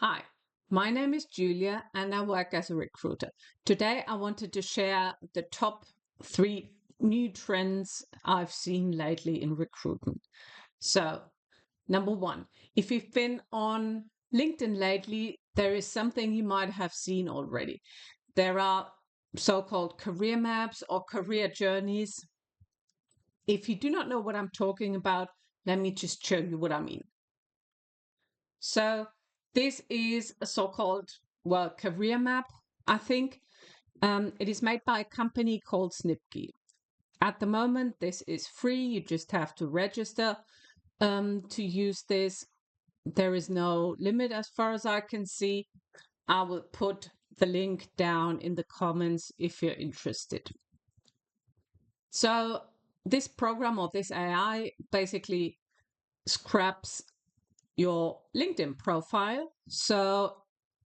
Hi, my name is Julia and I work as a recruiter. Today I wanted to share the top 3 new trends I've seen lately in recruitment. So, number 1, if you've been on LinkedIn lately, there is something you might have seen already. There are so-called career maps or career journeys. If you do not know what I'm talking about, let me just show you what I mean. So this is a so-called, career map, I think. It is made by a company called Snipkey. At the moment, this is free. You just have to register to use this. There is no limit as far as I can see. I will put the link down in the comments if you're interested. So this program or this AI basically scraps your LinkedIn profile. So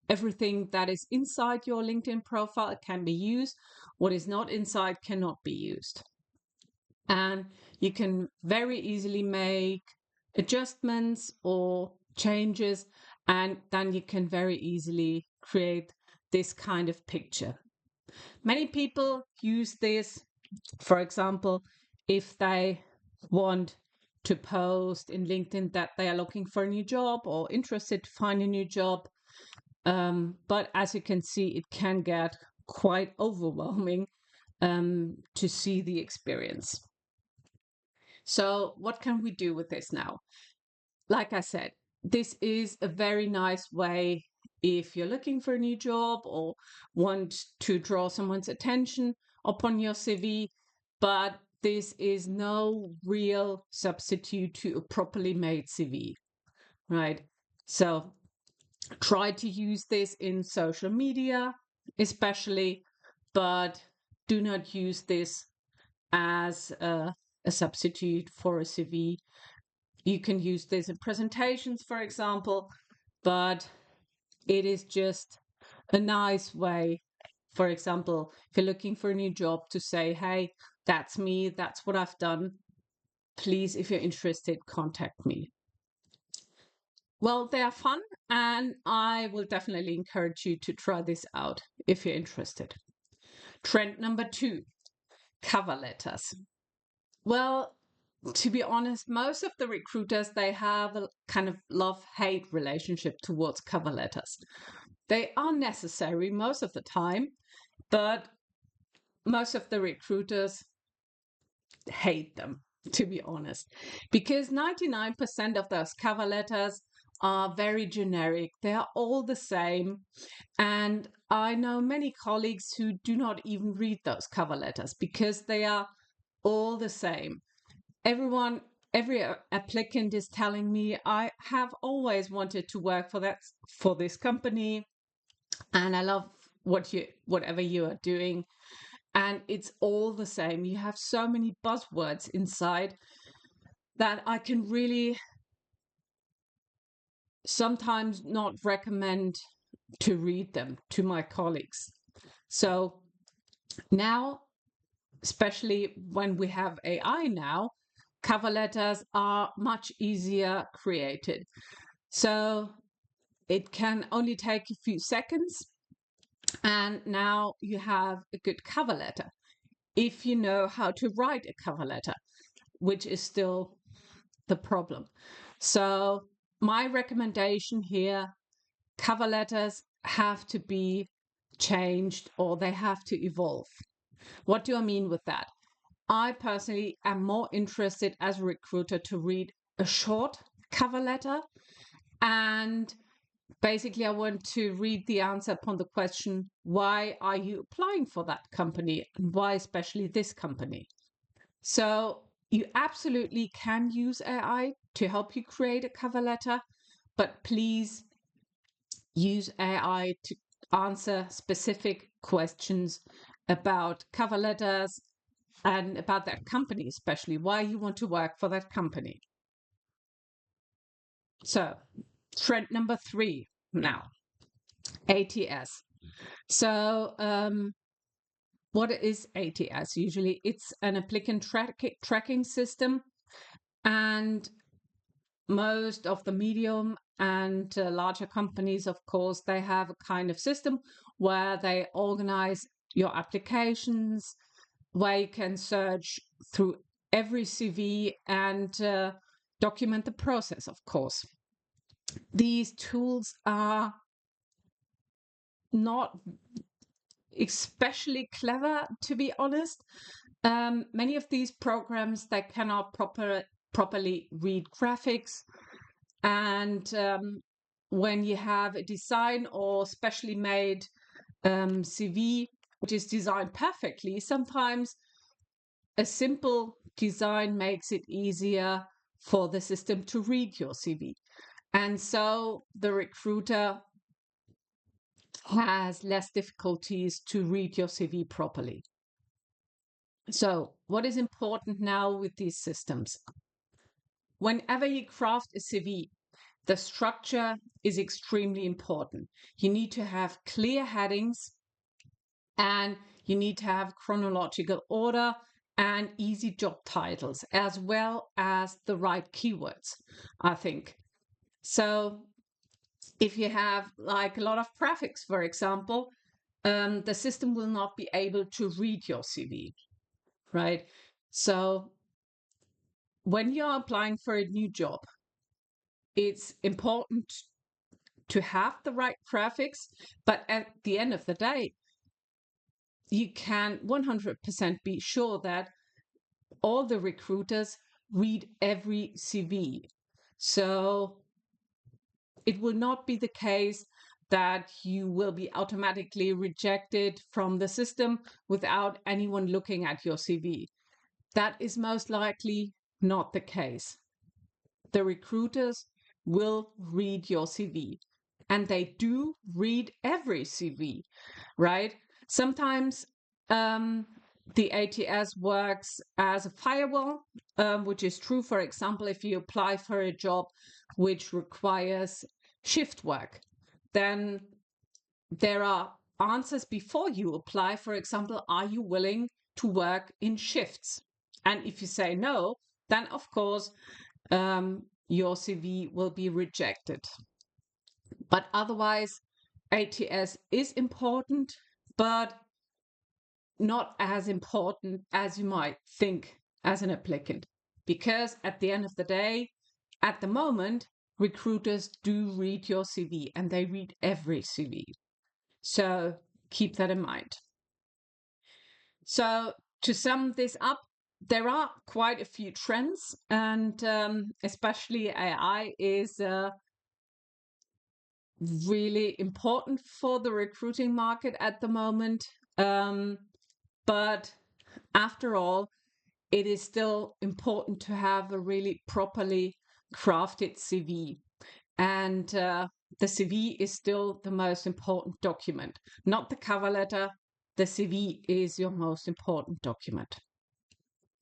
everything that is inside your LinkedIn profile can be used. What is not inside cannot be used. And you can very easily make adjustments or changes, and then you can very easily create this kind of picture. Many people use this, for example, if they want to post in LinkedIn that they are looking for a new job or interested to find a new job. But as you can see, it can get quite overwhelming to see the experience. So what can we do with this now? Like I said, this is a very nice way if you're looking for a new job or want to draw someone's attention upon your CV, but this is no real substitute to a properly made CV, right? So try to use this in social media, especially, but do not use this as a substitute for a CV. You can use this in presentations, for example, but it is just a nice way, for example, if you're looking for a new job, to say, hey, that's me, that's what I've done. Please, if you're interested, contact me. Well, they are fun, and I will definitely encourage you to try this out if you're interested. Trend number 2, cover letters. Well, to be honest, most of the recruiters, they have a kind of love-hate relationship towards cover letters. They are necessary most of the time, but most of the recruiters hate them, to be honest, because 99% of those cover letters are very generic. They are all the same. And I know many colleagues who do not even read those cover letters because they are all the same. Every applicant is telling me, I have always wanted to work for this company, and I love whatever you are doing. And it's all the same. You have so many buzzwords inside that I can really sometimes not recommend to read them to my colleagues. So now, especially when we have AI now, cover letters are much easier created. So it can only take a few seconds, and now you have a good cover letter if you know how to write a cover letter, which is still the problem. So my recommendation here, cover letters have to be changed or they have to evolve. What do I mean with that? I personally am more interested as a recruiter to read a short cover letter, and basically I want to read the answer upon the question, why are you applying for that company and why especially this company? So you absolutely can use AI to help you create a cover letter, but please use AI to answer specific questions about cover letters and about that company, especially why you want to work for that company. So, trend number 3 now, ATS. So, what is ATS? Usually it's an applicant tracking system. And most of the medium and larger companies, of course, they have a kind of system where they organize your applications, where you can search through every CV and document the process, of course. These tools are not especially clever, to be honest. Many of these programs, they cannot properly read graphics. And when you have a design or specially made CV, which is designed perfectly, sometimes a simple design makes it easier for the system to read your CV. And so the recruiter has less difficulties to read your CV properly. So what is important now with these systems? Whenever you craft a CV, the structure is extremely important. You need to have clear headings and you need to have chronological order and easy job titles, as well as the right keywords, I think. So if you have like a lot of prefix, for example, the system will not be able to read your CV, right? So when you're applying for a new job, it's important to have the right prefix, but at the end of the day, you can 100% be sure that all the recruiters read every CV. So it will not be the case that you will be automatically rejected from the system without anyone looking at your CV. That is most likely not the case. The recruiters will read your CV, and they do read every CV, right? Sometimes the ATS works as a firewall, which is true, for example, if you apply for a job which requires shift work, then there are answers before you apply. For example, are you willing to work in shifts? And if you say no, then of course your CV will be rejected. But otherwise, ATS is important, but not as important as you might think as an applicant. Because at the end of the day, at the moment, recruiters do read your CV and they read every CV. So keep that in mind. So to sum this up, there are quite a few trends, and especially AI is really important for the recruiting market at the moment. But after all, it is still important to have a really properly crafted CV. And the CV is still the most important document, not the cover letter. The CV is your most important document.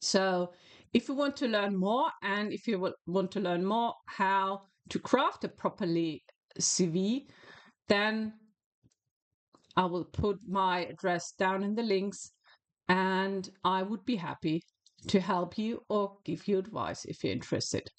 So if you want to learn more, and if you want to learn more how to craft a properly CV, then I will put my address down in the links, and I would be happy to help you or give you advice if you're interested.